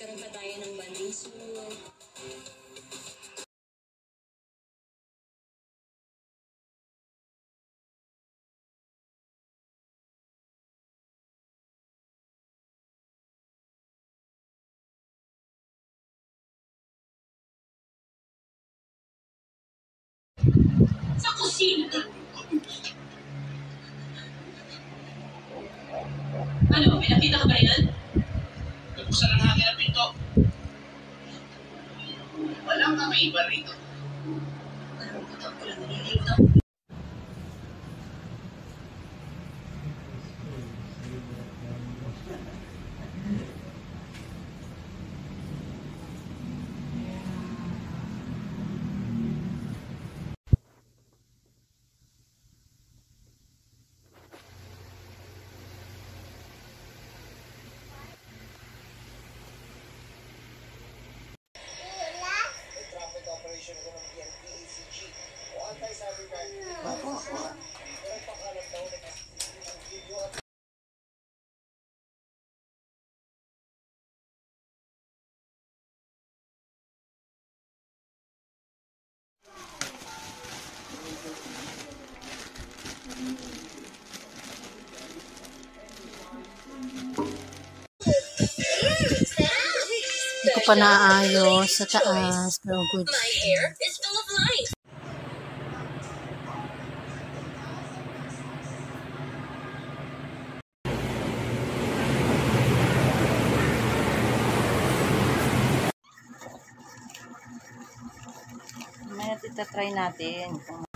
Magkaroon pa tayo ng banding soon. Sa kusina. Ano, may nakita ka ba yan? Nabuksan ang hangin ang pinto. Walang kakaiba rito. Parang putak ko lang nalilito. Traffic operation ko ng PNP-ACG o anti-sabotage. Nagpakalat daw ng video at Hindi ko pa naayos sa taas, pero good. My hair is full of life. Mamaya itatry natin kung